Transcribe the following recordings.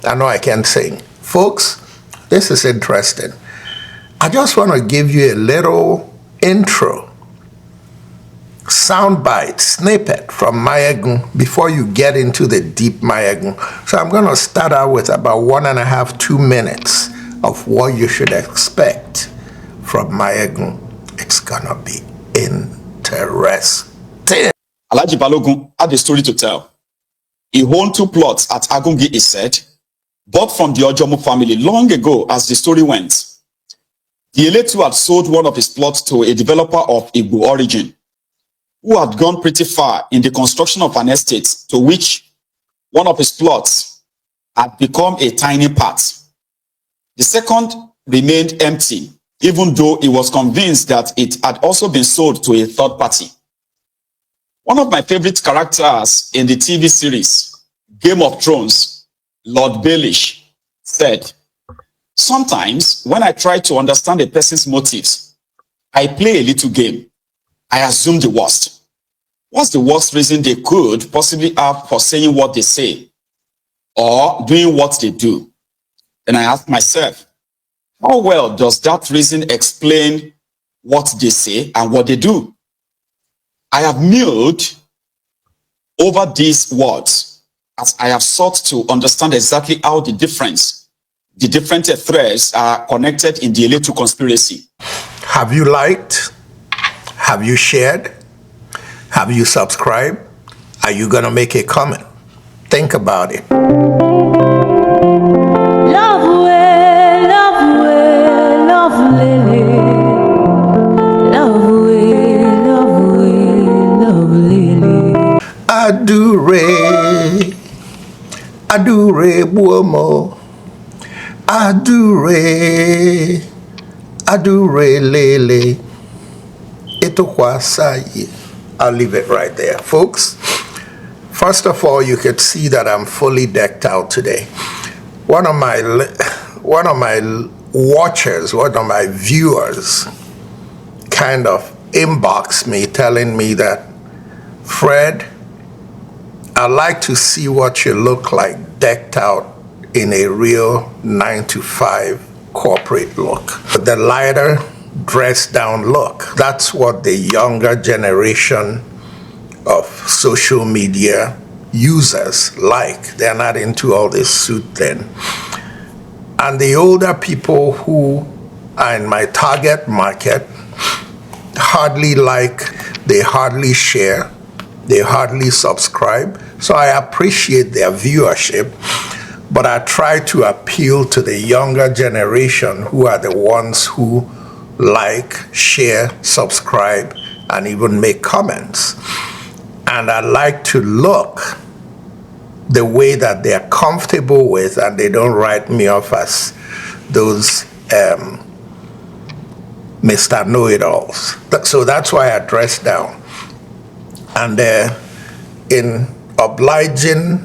I know I can't sing. Folks, this is interesting. I just want to give you a little intro, soundbite, snippet from Maiyegun before you get into the deep Maiyegun. So I'm going to start out with about 1.5 to 2 minutes of what you should expect from Maiyegun. It's going to be interesting. Alhaji Balogun had a story to tell. He owned 2 plots at Agungi, he said, bought from the Ojomo family long ago as the story went. The Eletu had sold one of his plots to a developer of Igbo origin, who had gone pretty far in the construction of an estate to which one of his plots had become a tiny part. The second remained empty, even though he was convinced that it had also been sold to a third party. One of my favorite characters in the TV series, Game of Thrones, Lord Baelish, said, "Sometimes when I try to understand a person's motives, I play a little game. I assume the worst. What's the worst reason they could possibly have for saying what they say or doing what they do? Then I ask myself, how well does that reason explain what they say and what they do? I have mulled over these words as I have sought to understand exactly how the different threads are connected in the Eletu conspiracy." Have you liked? Have you shared? Have you subscribed? Are you going to make a comment? Think about it. Adure buomo, adure lele, etokwasaye. I'll leave it right there, folks. First of all, you could see that I'm fully decked out today. One of my watchers, one of my viewers, kind of inboxed me telling me that, "Fred, I'd like to see what you look like decked out in a real 9-to-5 corporate look. The lighter, dressed down look." That's what the younger generation of social media users like. They're not into all this suit thing. And the older people who are in my target market hardly like, they hardly share, they hardly subscribe. So I appreciate their viewership, but I try to appeal to the younger generation who are the ones who like, share, subscribe, and even make comments. And I like to look the way that they're comfortable with, and they don't write me off as those Mr. Know-it-alls. So that's why I dress down. And in obliging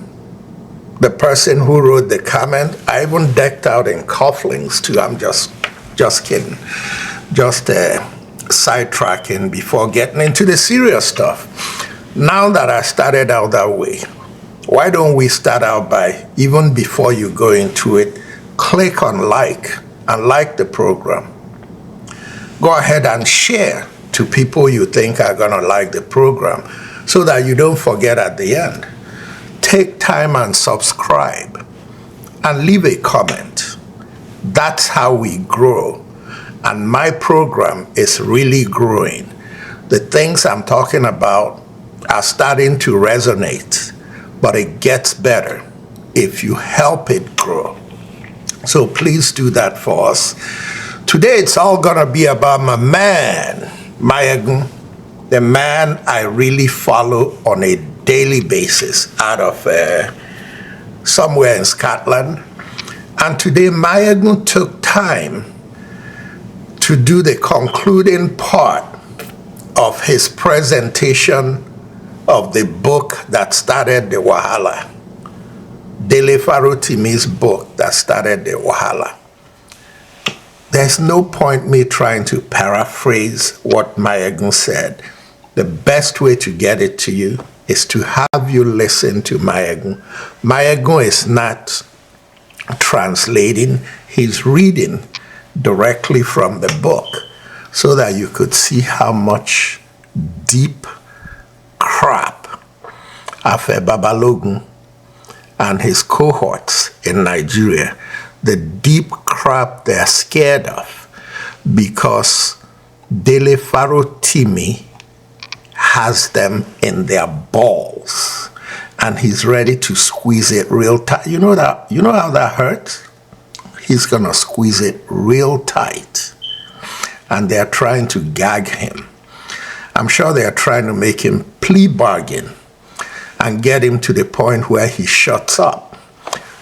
the person who wrote the comment, I even decked out in cufflinks too. I'm just kidding. Just sidetracking before getting into the serious stuff. Now that I started out that way, why don't we start out by, even before you go into it, click on like and like the program. Go ahead and share to people you think are gonna like the program so that you don't forget at the end. Take time and subscribe and leave a comment. That's how we grow. And my program is really growing. The things I'm talking about are starting to resonate, but it gets better if you help it grow. So please do that for us. Today it's all gonna be about my man, Maiyegun, the man I really follow on a daily basis out of somewhere in Scotland. And today Maiyegun took time to do the concluding part of his presentation of the book that started the Wahala. Dele Farotimi's book that started the Wahala. There's no point me trying to paraphrase what Maiyegun said. The best way to get it to you is to have you listen to Maiyegun. Maiyegun is not translating, he's reading directly from the book so that you could see how much deep crap Afe Babalola and his cohorts in Nigeria, the deep crap they're scared of, because Dele Farotimi has them in their balls and he's ready to squeeze it real tight. You know how that hurts? He's gonna squeeze it real tight. And they're trying to gag him. I'm sure they're trying to make him plea bargain and get him to the point where he shuts up.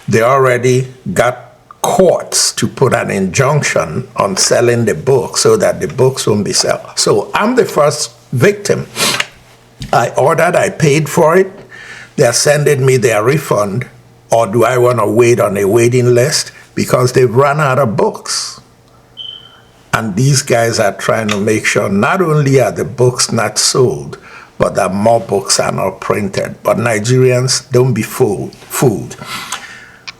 They already got courts to put an injunction on selling the book so that the books won't be sold. So I'm the first victim. I ordered, I paid for it. They're sending me their refund. Or do I want to wait on a waiting list? Because they've run out of books. And these guys are trying to make sure not only are the books not sold, but that more books are not printed. But Nigerians, don't be fooled.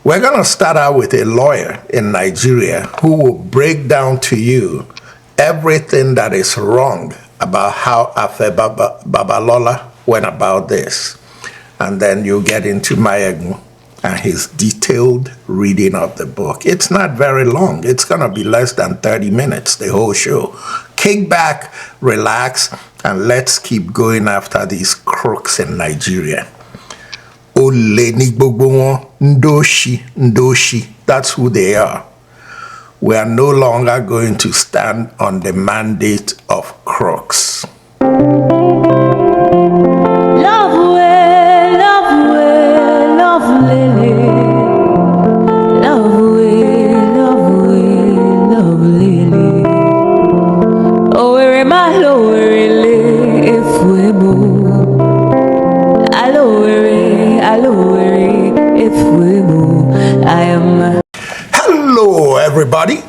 We're going to start out with a lawyer in Nigeria who will break down to you everything that is wrong about how Afe Babalola went about this. And then you'll get into Maiyegun and his detailed reading of the book. It's not very long. It's going to be less than 30 minutes, the whole show. Kick back, relax, and let's keep going after these crooks in Nigeria. Ole ni gbogbo won, ndoshi, that's who they are. We are no longer going to stand on the mandate of crooks. Hello, everybody.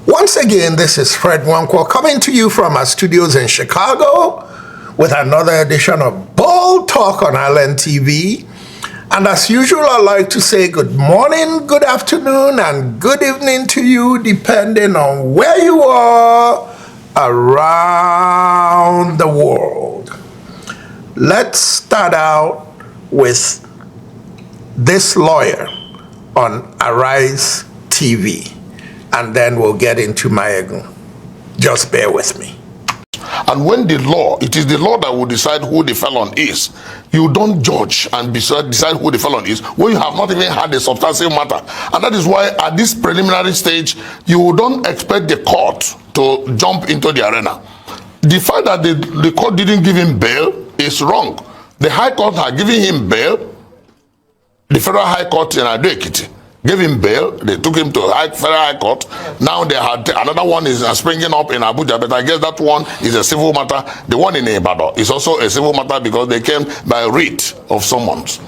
Once again, this is Fred Wankwo coming to you from our studios in Chicago with another edition of Bold Talk on Island TV. And as usual, I like to say good morning, good afternoon, and good evening to you, depending on where you are around the world. Let's start out with this lawyer on Arise TV, and then we'll get into Maiyegun. Just bear with me. And when it is the law that will decide who the felon is. You don't judge and decide who the felon is when you have not even had a substantive matter. And that is why at this preliminary stage, you don't expect the court to jump into the arena. The fact that the court didn't give him bail is wrong. The High Court had given him bail. The Federal High Court in Ado Ekiti gave him bail. They took him to Federal High Court. Now they had another one is springing up in Abuja, but I guess that one is a civil matter. The one in Ibadan is also a civil matter because they came by writ of summons.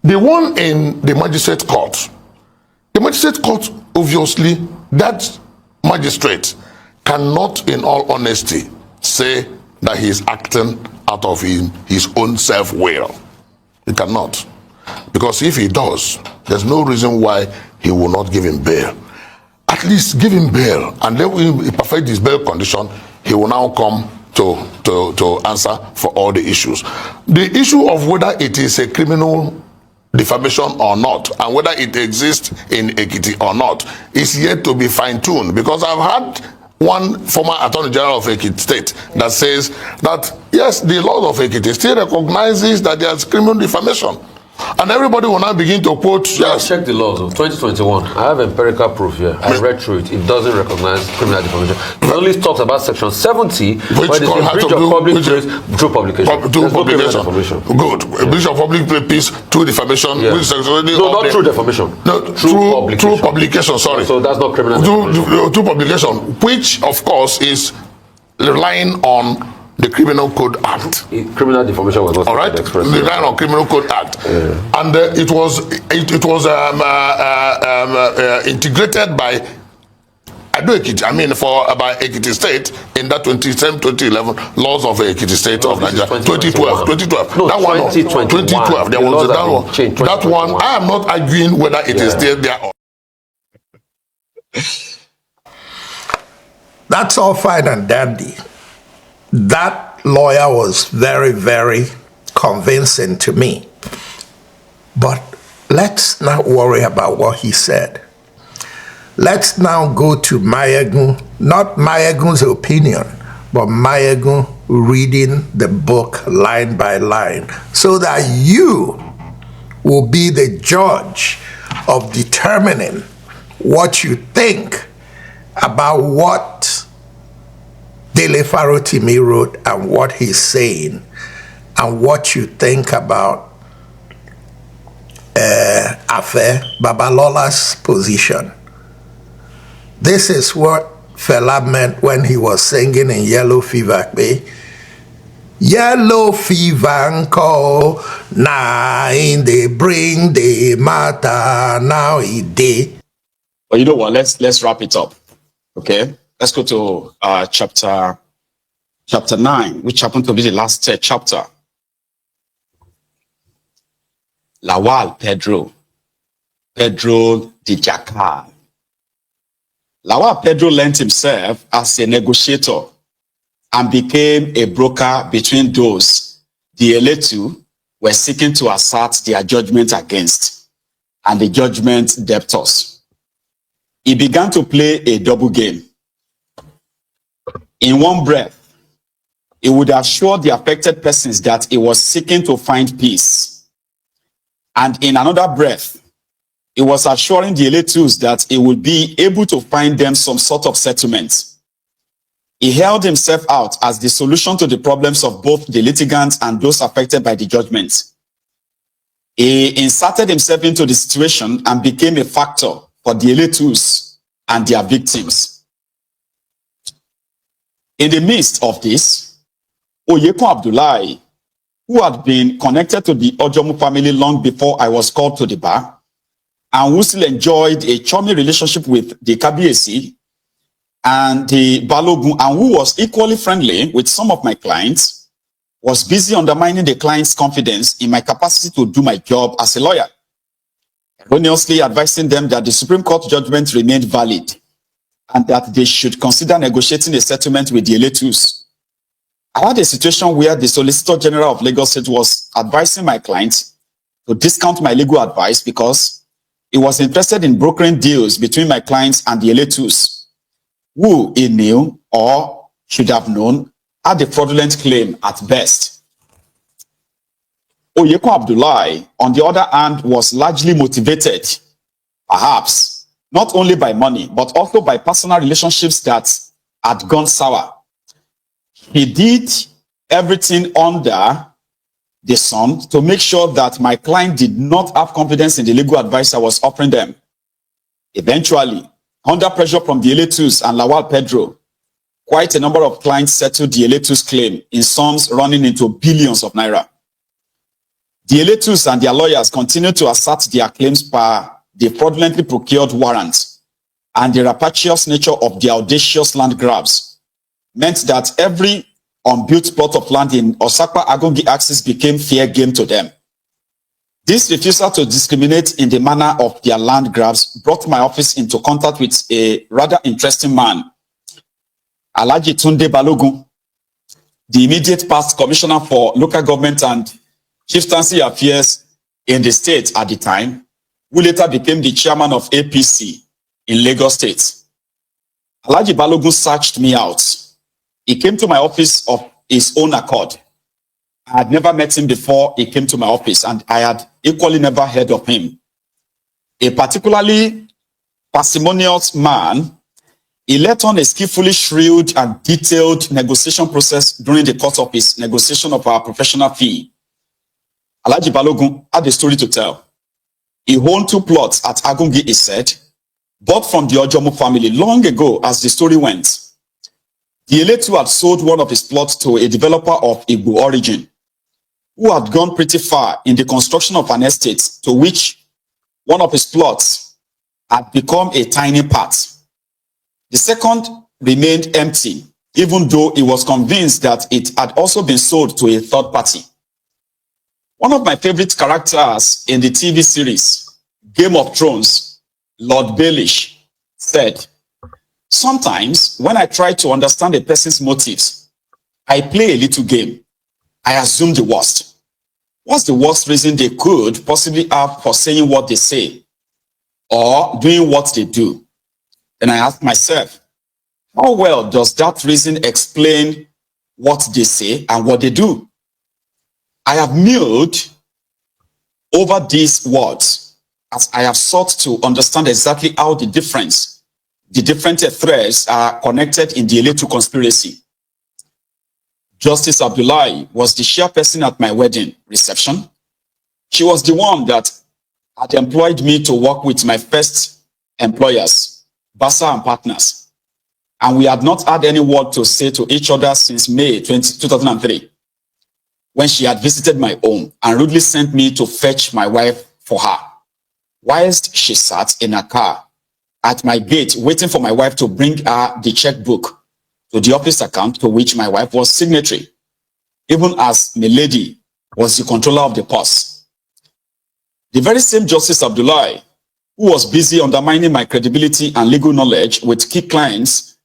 The one in the magistrate court, obviously, that magistrate cannot, in all honesty, say that he is acting out of his own self-will. He cannot. Because if he does, there's no reason why he will not give him bail. At least give him bail, and then when he perfect his bail condition, he will now come to answer for all the issues. The issue of whether it is a criminal defamation or not, and whether it exists in Ekiti or not, is yet to be fine-tuned. Because I've had one former Attorney General of Ekiti State that says that, yes, the law of Ekiti still recognizes that there's criminal defamation. And everybody will now begin to quote. Yes. Check the laws of 2021. I have empirical proof here. I read through it. It doesn't recognize criminal defamation. It only talks about section 70, which where there's a breach of public peace through publication. Through publication. Good. A breach of public peace through defamation. Yeah. No, not through defamation. No, through publication. Sorry. So that's not criminal defamation. Through publication, which of course is relying on the Criminal Code Act. Criminal defamation was not all right. Relying on Criminal Code Act, and it was integrated by, do Ekiti. I mean, for about Ekiti State in that 2011 laws of Ekiti State of Nigeria, 2012. No, that one, 2012. There was that one. That one. I am not arguing whether it is still there or. That's all fine and dandy. That lawyer was very, very convincing to me. But let's not worry about what he said. Let's now go to Maiyegun, not Maiyegun's opinion, but Maiyegun reading the book line by line, so that you will be the judge of determining what you think about what Dele Farotimi wrote and what he's saying, and what you think about Afe Babalola's position. This is what Fela meant when he was singing in Yellow Fever. Yellow fever nko na in they bring the matter now it day. But you know what? Let's wrap it up. Okay, let's go to chapter 9, which happened to be the last chapter. Lawal Pedro the Jackal. Lawal Pedro lent himself as a negotiator and became a broker between those the Eletu were seeking to assert their judgment against and the judgment debtors. He began to play a double game. In one breath, he would assure the affected persons that he was seeking to find peace. And in another breath, he was assuring the Eletus that he would be able to find them some sort of settlement. He held himself out as the solution to the problems of both the litigants and those affected by the judgment. He inserted himself into the situation and became a factor for the Eletus and their victims. In the midst of this, Maiyegun Abdullahi, who had been connected to the Ojomo family long before I was called to the bar, and who still enjoyed a charming relationship with the Kabiyesi and the Balogun, and who was equally friendly with some of my clients, was busy undermining the client's confidence in my capacity to do my job as a lawyer, erroneously advising them that the Supreme Court judgment remained valid and that they should consider negotiating a settlement with the Eletus. I had a situation where the Solicitor General of Lagos State was advising my client to discount my legal advice because he was interested in brokering deals between my clients and the Eletus, who he knew or should have known had a fraudulent claim at best. Maiyegun Abdullahi, on the other hand, was largely motivated, perhaps, not only by money, but also by personal relationships that had gone sour. He did everything under the sun to make sure that my client did not have confidence in the legal advice I was offering them. Eventually, under pressure from the Eletus and Lawal Pedro, quite a number of clients settled the Eletus claim in sums running into billions of naira. The Eletus and their lawyers continued to assert their claims per the fraudulently procured warrants, and the rapacious nature of the audacious land grabs meant that every unbuilt plot of land in Osakpa Agongi axis became fair game to them. This refusal to discriminate in the manner of their land grabs brought my office into contact with a rather interesting man, Alhaji Tunde Balogun, the immediate past commissioner for local government and chieftaincy affairs in the state at the time, who later became the chairman of APC in Lagos State. Alhaji Balogun searched me out. He came to my office of his own accord. I had never met him before he came to my office, and I had equally never heard of him. A particularly parsimonious man, he let on a skillfully shrewd and detailed negotiation process during the course of his negotiation of our professional fee. Alhaji Balogun had a story to tell. He owned 2 plots at Agungi, he said, bought from the Ojomo family long ago as the story went. The Eletu had sold one of his plots to a developer of Igbo origin, who had gone pretty far in the construction of an estate to which one of his plots had become a tiny part. The second remained empty, even though he was convinced that it had also been sold to a third party. One of my favorite characters in the TV series, Game of Thrones, Lord Baelish, said, "Sometimes when I try to understand a person's motives, I play a little game. I assume the worst. What's the worst reason they could possibly have for saying what they say or doing what they do? Then I ask myself, how well does that reason explain what they say and what they do?" I have milled over these words as I have sought to understand exactly how the different threads are connected in the Eletu conspiracy. Justice Abdullahi was the chairperson at my wedding reception. She was the one that had employed me to work with my first employers, Basa and Partners. And we had not had any word to say to each other since May 2003, when she had visited my home and rudely sent me to fetch my wife for her, whilst she sat in a car at my gate waiting for my wife to bring her the checkbook to the office account to which my wife was signatory, even as Milady was the controller of the purse. The very same Justice Abdullahi, who was busy undermining my credibility and legal knowledge with key clients,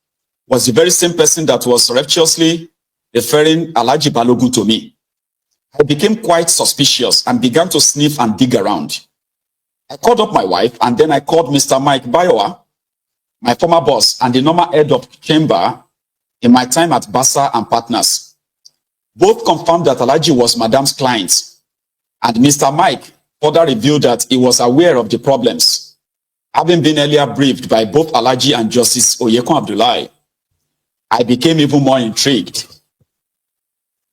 was the very same person that was surreptitiously referring Alhaji Balogun to me. I became quite suspicious and began to sniff and dig around. I called up my wife and then I called Mr. Mike Bayowa, my former boss and the normal head of chamber in my time at Basa and Partners. Both confirmed that Alhaji was Madam's client, and Mr. Mike further revealed that he was aware of the problems, having been earlier briefed by both Alhaji and Justice Maiyegun Abdullahi. I became even more intrigued.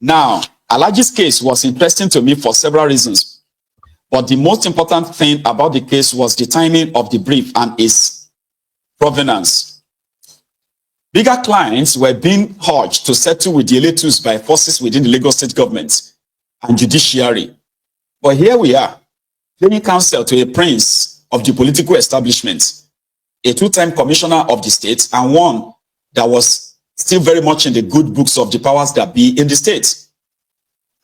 Now, Alhaji's case was interesting to me for several reasons, but the most important thing about the case was the timing of the brief and its provenance. Bigger clients were being urged to settle with the Eletus by forces within the Lagos state government and judiciary. But here we are, paying counsel to a prince of the political establishment, a two-time commissioner of the state, and one that was still very much in the good books of the powers that be in the state.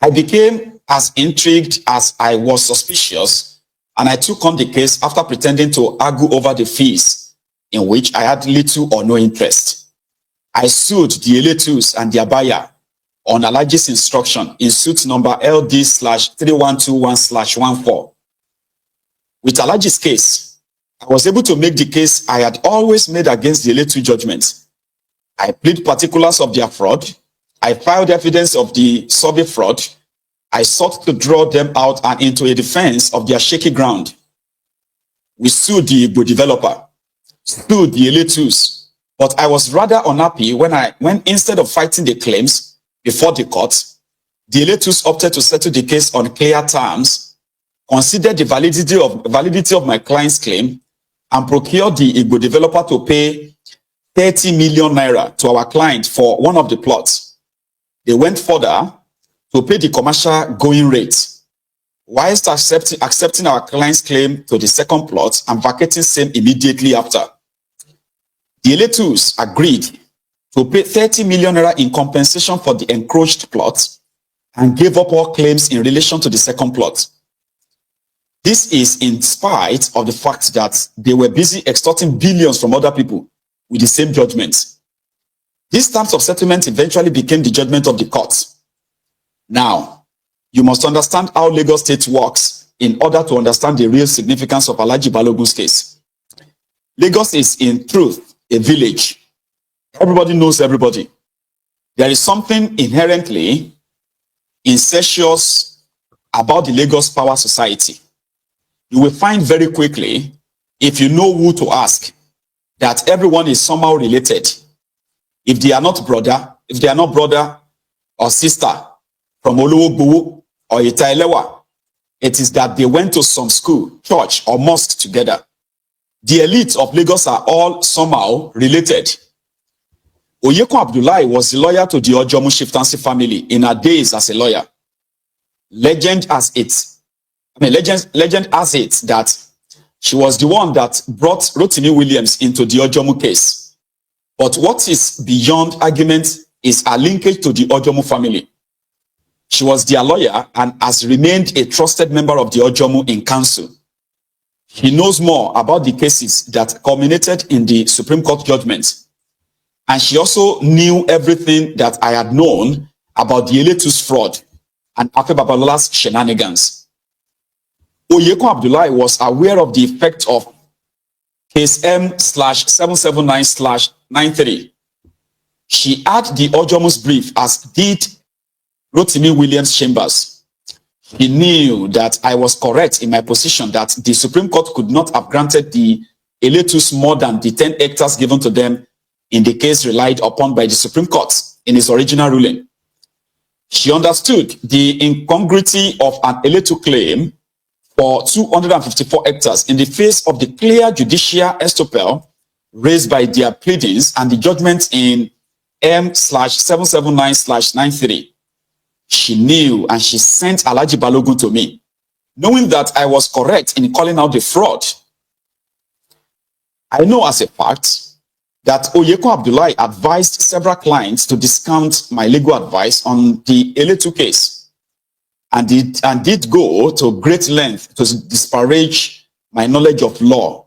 I became as intrigued as I was suspicious, and I took on the case after pretending to argue over the fees, in which I had little or no interest. I sued the Eletus and their buyer on Alhaji's instruction in suit number LD/3121/14. With Alhaji's case, I was able to make the case I had always made against the Eletu judgment. I plead particulars of their fraud. I filed evidence of the survey fraud. I sought to draw them out and into a defense of their shaky ground. We sued the Igbo developer, sued the Eletus, but I was rather unhappy when instead of fighting the claims before the court, the Eletus opted to settle the case on clear terms, considered the validity of my client's claim, and procured the Igbo developer to pay 30 million naira to our client for one of the plots. They went further to pay the commercial going rate, whilst accepting our client's claim to the second plot and vacating same immediately after. The Eletus agreed to pay 30 million naira in compensation for the encroached plot and gave up all claims in relation to the second plot. This is in spite of the fact that they were busy extorting billions from other people with the same judgment. These terms of settlement eventually became the judgment of the court. Now, you must understand how Lagos State works in order to understand the real significance of Alhaji Balogun's case. Lagos is, in truth, a village. Everybody knows everybody. There is something inherently incestuous about the Lagos Power Society. You will find very quickly, if you know who to ask, that everyone is somehow related. If they are not brother or sister from Oluwogbowo or Itailewa, it is that they went to some school, church, or mosque together. The elite of Lagos are all somehow related. Maiyegun Abdullahi was the lawyer to the Ojomu Shiftansi family in her days as a lawyer. Legend has it that she was the one that brought Farotimi Williams into the Ojomu case. But what is beyond argument is her linkage to the Ojomo family. She was their lawyer and has remained a trusted member of the Ojomo in council. She knows more about the cases that culminated in the Supreme Court judgment. And she also knew everything that I had known about the Eletu's fraud and Afe Babalola's shenanigans. Maiyegun Abdullahi was aware of the effect of case M/779/93. She had the Ojomo's brief, as did Farotimi Williams Chambers. He knew that I was correct in my position that the Supreme Court could not have granted the Eletus more than the 10 hectares given to them in the case relied upon by the Supreme Court in its original ruling. She understood the incongruity of an Eletu claim for 254 hectares in the face of the clear judicial estoppel raised by their pleadings and the judgment in M/779/93. She knew and she sent Afe Babalola to me, knowing that I was correct in calling out the fraud. I know as a fact that Maiyegun Abdullahi advised several clients to discount my legal advice on the Eletu case and did go to great length to disparage my knowledge of law.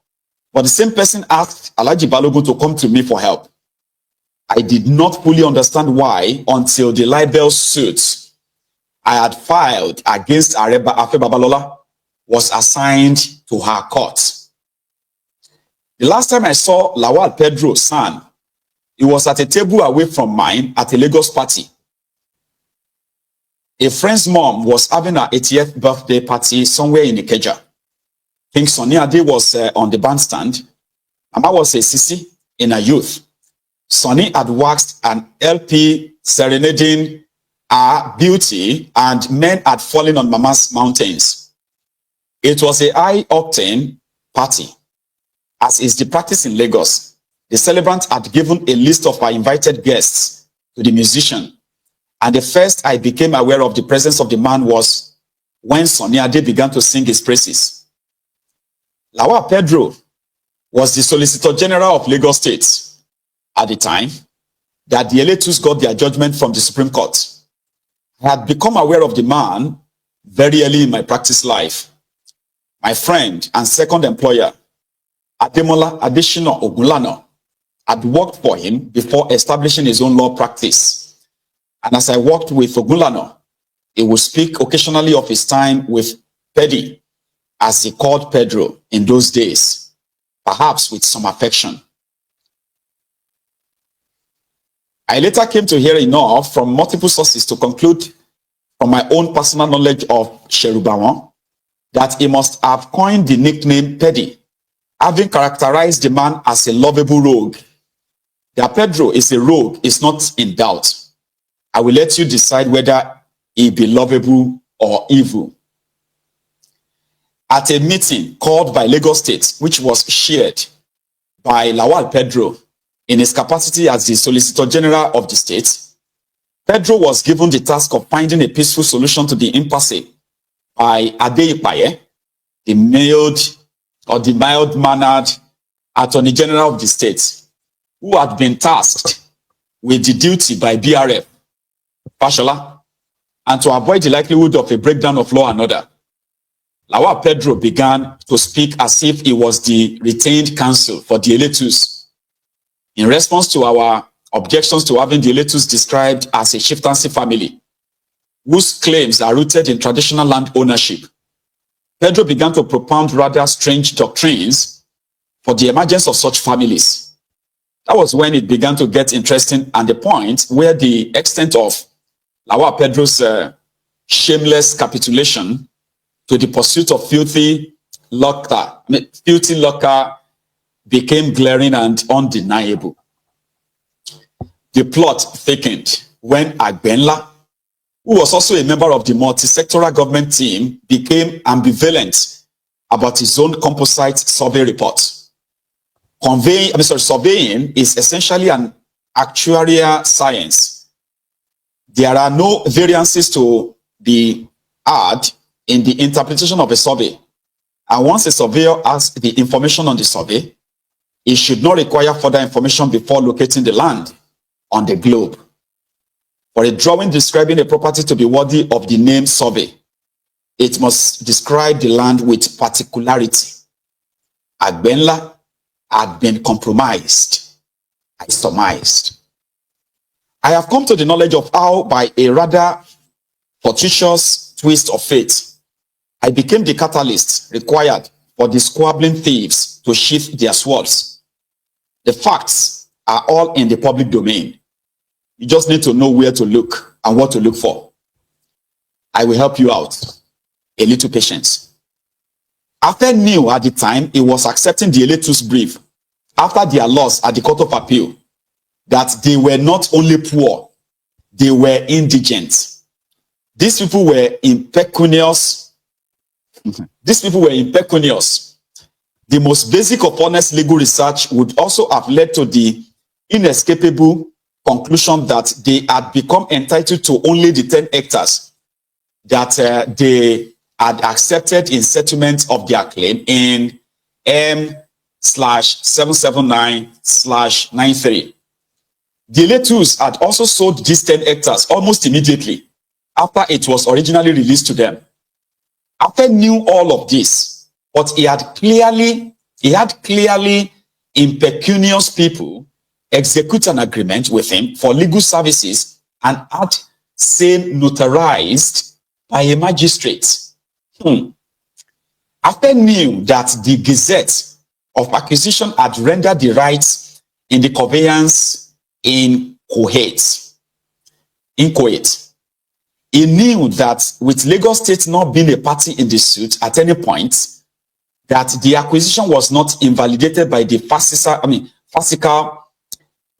But the same person asked Afe Babalola to come to me for help. I did not fully understand why until the libel suit I had filed against Afe Babalola was assigned to her court. The last time I saw Lawal Pedro San, he was at a table away from mine at a Lagos party. A friend's mom was having her 80th birthday party somewhere in Ikeja. King Sunny Ade was on the bandstand. Mama was a sissy in her youth. Sunny had waxed an LP serenading her beauty, and men had fallen on Mama's mountains. It was a high-octane party. As is the practice in Lagos, the celebrant had given a list of her invited guests to the musician. And the first I became aware of the presence of the man was when Sunny Ade began to sing his praises. Lawal Pedro was the Solicitor General of Lagos State at the time that the Eletus got their judgment from the Supreme Court. I had become aware of the man very early in my practice life. My friend and second employer, Ademola Adeshina Ogunlana, had worked for him before establishing his own law practice. And as I worked with Ogunlana, he would speak occasionally of his time with Peddy, as he called Pedro in those days, perhaps with some affection. I later came to hear enough from multiple sources to conclude from my own personal knowledge of Sherubawan that he must have coined the nickname Peddy, having characterized the man as a lovable rogue. That Pedro is a rogue is not in doubt. I will let you decide whether he be lovable or evil. At a meeting called by Lagos State, which was shared by Lawal Pedro in his capacity as the Solicitor General of the state, Pedro was given the task of finding a peaceful solution to the impasse by Adeipaye, the mild-mannered Attorney General of the state, who had been tasked with the duty by BRF, Fashola, and to avoid the likelihood of a breakdown of law and order. Lawal Pedro began to speak as if he was the retained counsel for the Eletus. In response to our objections to having the Eletus described as a chieftaincy family, whose claims are rooted in traditional land ownership, Pedro began to propound rather strange doctrines for the emergence of such families. That was when it began to get interesting, and the point where the extent of Lawal Pedro's shameless capitulation to the pursuit of filthy lucre became glaring and undeniable. The plot thickened when Agbenla, who was also a member of the multi-sectoral government team, became ambivalent about his own composite survey report. Surveying is essentially an actuarial science. There are no variances to be had in the interpretation of a survey. And once a surveyor has the information on the survey, it should not require further information before locating the land on the globe. For a drawing describing a property to be worthy of the name survey, it must describe the land with particularity. Agbenla had been compromised, I surmised. I have come to the knowledge of how, by a rather fortuitous twist of fate, I became the catalyst required for the squabbling thieves to sheath their swords. The facts are all in the public domain. You just need to know where to look and what to look for. I will help you out. A little patience. Afe knew at the time he was accepting the Eletu's brief after their loss at the Court of Appeal that they were not only poor, they were indigent. These people were impecunious. The most basic of honest legal research would also have led to the inescapable conclusion that they had become entitled to only the 10 hectares that they had accepted in settlement of their claim in M/779/93. The Eletus had also sold these 10 hectares almost immediately after it was originally released to them. Afe knew all of this, but he had clearly impecunious people execute an agreement with him for legal services and had same notarized by a magistrate. Afe knew that the Gazette of Acquisition had rendered the rights in the conveyance in Kuwait. He knew that with Lagos State not being a party in the suit at any point, that the acquisition was not invalidated by the farcical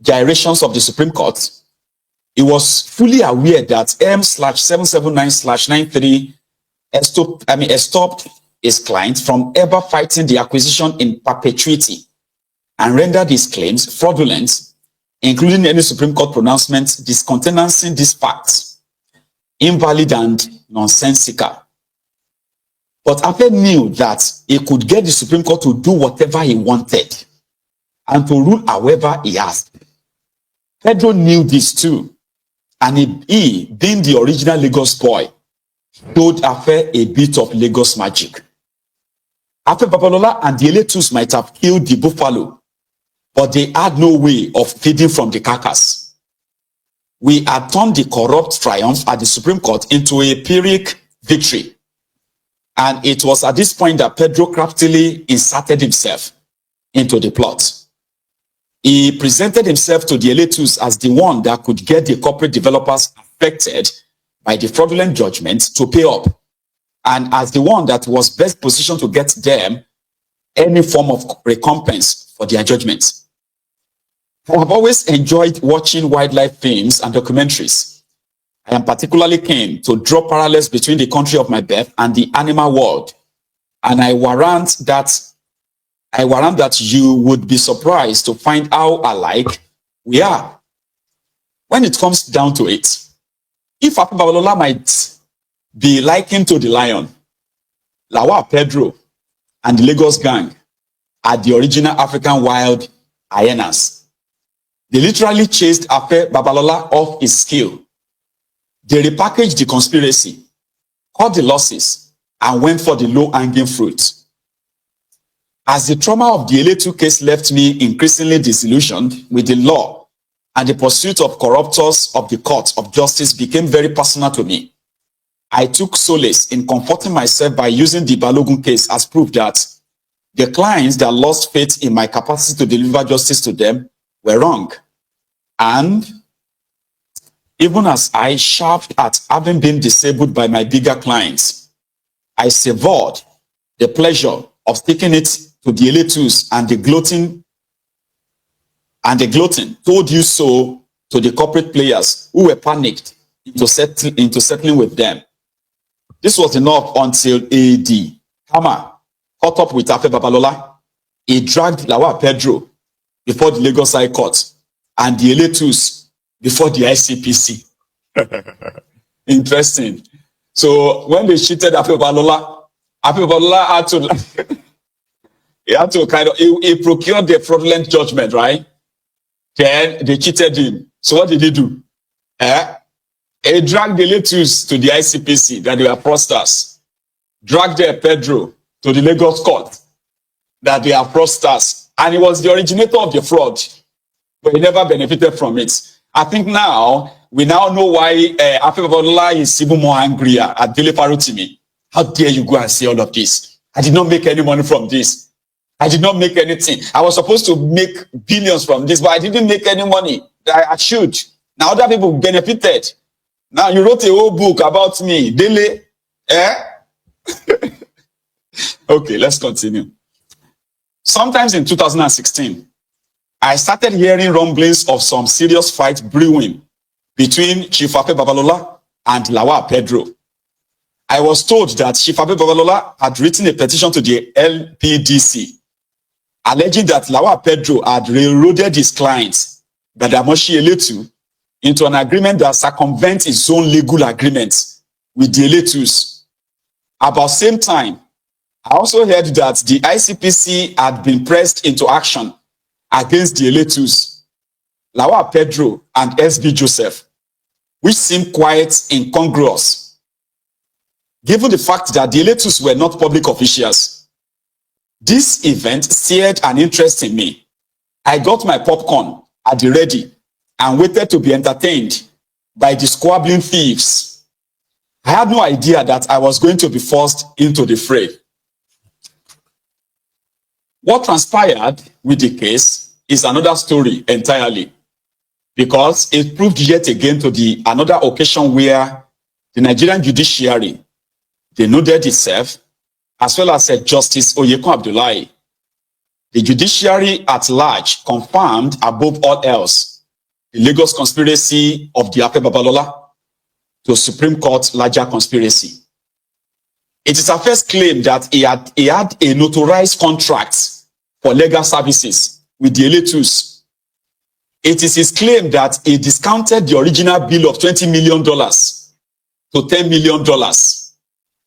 gyrations of the Supreme Court. He was fully aware that M/779/93 stopped his client from ever fighting the acquisition in perpetuity and rendered his claims fraudulent, including any Supreme Court pronouncement discountenancing these facts invalid and nonsensical. But Afe knew that he could get the Supreme Court to do whatever he wanted and to rule however he asked. Pedro knew this too, and he being the original Lagos boy, showed Afe a bit of Lagos magic. Afe Babalola and the Eletus might have killed the buffalo, but they had no way of feeding from the carcass. We had turned the corrupt triumph at the Supreme Court into a Pyrrhic victory. And it was at this point that Pedro craftily inserted himself into the plot. He presented himself to the Eletus as the one that could get the corporate developers affected by the fraudulent judgment to pay up, and as the one that was best positioned to get them any form of recompense for their judgments. I have always enjoyed watching wildlife films and documentaries. I am particularly keen to draw parallels between the country of my birth and the animal world, and I warrant that you would be surprised to find how alike we are. When it comes down to it, if Afe Babalola might be likened to the lion, Lawal Pedro and the Lagos gang are the original African wild hyenas. They literally chased Afe Babalola off his scale. They repackaged the conspiracy, cut the losses, and went for the low-hanging fruit. As the trauma of the Eletu case left me increasingly disillusioned with the law, and the pursuit of corruptors of the court of justice became very personal to me, I took solace in comforting myself by using the Balogun case as proof that the clients that lost faith in my capacity to deliver justice to them were wrong. And even as I chafed at having been disabled by my bigger clients, I savored the pleasure of sticking it to the Eletus and the gloating told you so to the corporate players who were panicked into settling with them. This was enough until AD Hammer caught up with Afe Babalola. He dragged Lawal Pedro before the Lagos High Court and the Eletus before the ICPC. Interesting. So when they cheated Afe Babalola had to He had to he procured the fraudulent judgment, right? Then they cheated him. So what did he do? He dragged the Letus to the ICPC that they were fraudsters. Dragged the Pedro to the Lagos court that they are fraudsters. And he was the originator of the fraud, but he never benefited from it. I think we now know why Afe Babalola is even more angrier at Farotimi. How dare you go and say all of this? I did not make any money from this. I did not make anything. I was supposed to make billions from this, but I didn't make any money. I should. Now other people benefited. Now you wrote a whole book about me. Dele. Okay, let's continue. Sometimes in 2016, I started hearing rumblings of some serious fight brewing between Chief Afe Babalola and Lawal Pedro. I was told that Chief Afe Babalola had written a petition to the LPDC alleging that Lawal Pedro had railroaded his clients, Badamasi Eletu, into an agreement that circumvents his own legal agreement with the Eletus. About the same time, I also heard that the ICPC had been pressed into action against the Eletus, Lawal Pedro, and SB Joseph, which seemed quite incongruous, given the fact that the Eletus were not public officials. This event seared an interest in me. I got my popcorn at the ready and waited to be entertained by the squabbling thieves. I had no idea that I was going to be forced into the fray. What transpired with the case is another story entirely, because it proved yet again to be another occasion where the Nigerian judiciary denuded itself, as well as Justice Maiyegun Abdullahi. The judiciary at large confirmed above all else the Lagos conspiracy of the Afe Babalola to Supreme Court larger conspiracy. It is a first claim that he had a notarized contract for legal services with the Eletus. It is his claim that he discounted the original bill of $20 million to $10 million,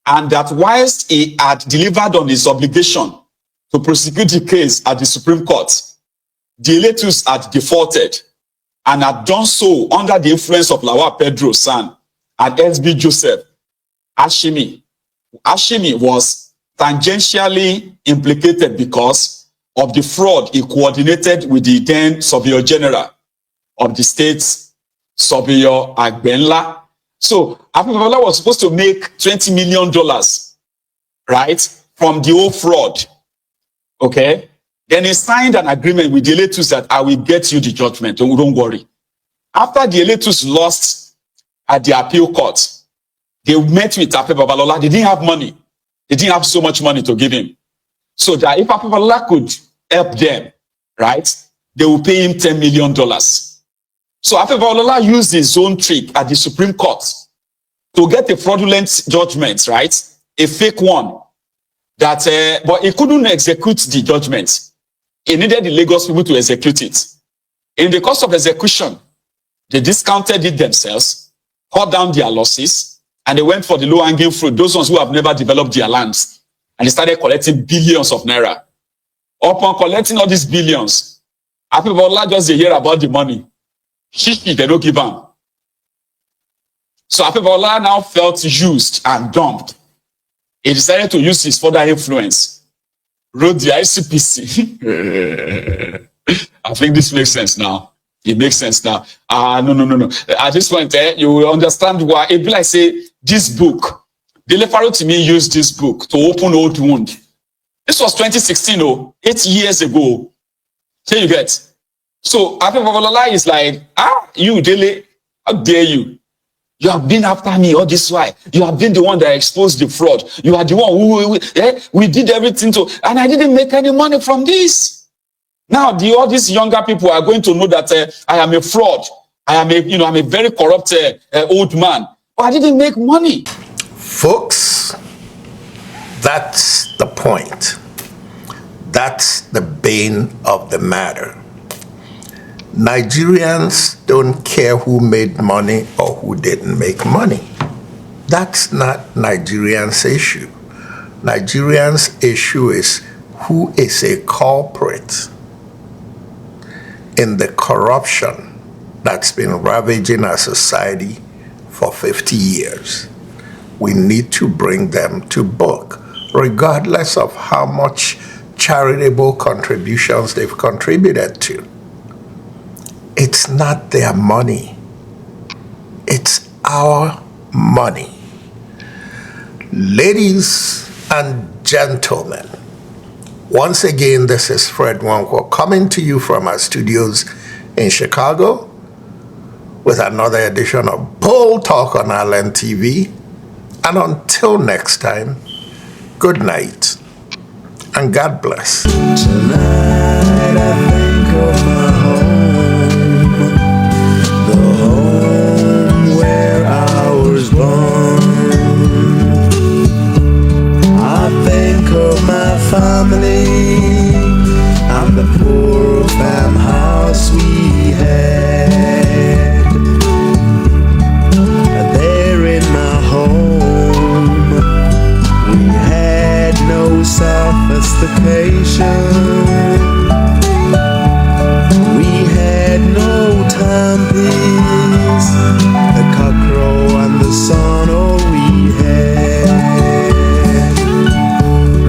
and that whilst he had delivered on his obligation to prosecute the case at the Supreme Court, the Eletus had defaulted and had done so under the influence of Lawal Pedro San and SB Joseph. Ashimi was tangentially implicated because of the fraud he coordinated with the then Surveyor General of the state, Surveyor Agbenla. So Afe Babalola was supposed to make $20 million, right, from the whole fraud. Okay? Then he signed an agreement with the Eletus that I will get you the judgment, don't worry. After the Eletus lost at the appeal court, they met with Afe Babalola. They didn't have money. They didn't have so much money to give him. So that if Afe Babalola could help them, right, they will pay him $10 million. So Afe Babalola used his own trick at the Supreme Court to get a fraudulent judgment, right, a fake one, that, but he couldn't execute the judgment. He needed the Lagos people to execute it. In the course of execution, they discounted it themselves, cut down their losses, and they went for the low-hanging fruit, those ones who have never developed their lands. And they started collecting billions of naira. Upon collecting all these billions, Afe Babalola just hear about the money. Shishi, they don't give them. So Afe Babalola now felt used and dumped. He decided to use his further influence. Wrote the ICPC. I think this makes sense now. It makes sense now. No. At this point, you will understand why. It be like say, this book, Farotimi used this book to open old wound. This was 2016, 8 years ago. Here you get. So Afe Babalola is like, you Dele, how dare you? You have been after me all this while. You have been the one that exposed the fraud. You are the one who we did everything to, and I didn't make any money from this. Now all these younger people are going to know that I am a fraud. I'm a very corrupt old man. But I didn't make money. Folks, that's the point. That's the bane of the matter. Nigerians don't care who made money or who didn't make money. That's not Nigerians' issue. Nigerians' issue is who is a culprit in the corruption that's been ravaging our society for 50 years. We need to bring them to book, regardless of how much charitable contributions they've contributed to. It's not their money. It's our money. Ladies and gentlemen, once again, this is Fred Wanko coming to you from our studios in Chicago with another edition of Bold Talk on Island TV. And until next time, good night and God bless. Tonight I think of my home, the home where I was born. I think of my family and the poor farmhouse we had. There in my home, we had no sophistication. We had no timepiece, the cockcrow and the sun, all we had.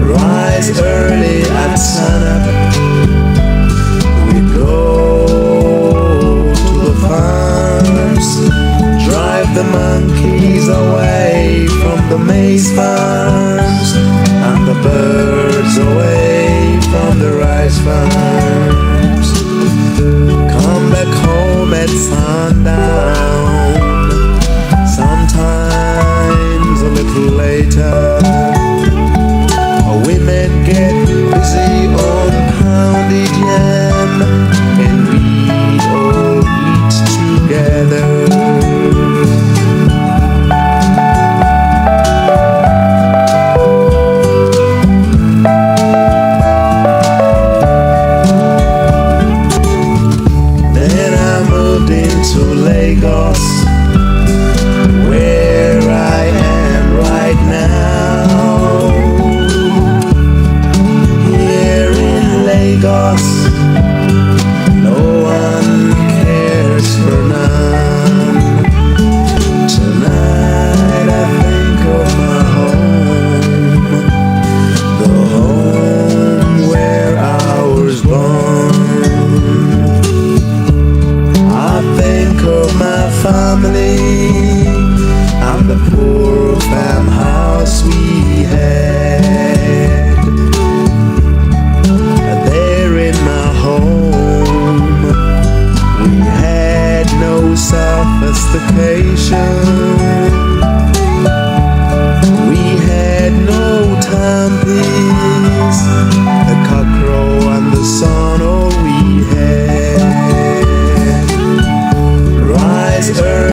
Rise early at sunup, we'd go to the farms, drive the monkeys away from the maize farms, and the birds away from the rice farms. Come back home at sundown, sometimes a little later. Women get busy on pounded yam, and we all eat together. To Lagos, where I am right now. Here in Lagos, no one cares for none. Tonight I think of my home, the home where I was born. I think of my family and the poor farmhouse we had. There in my home, we had no sophistication.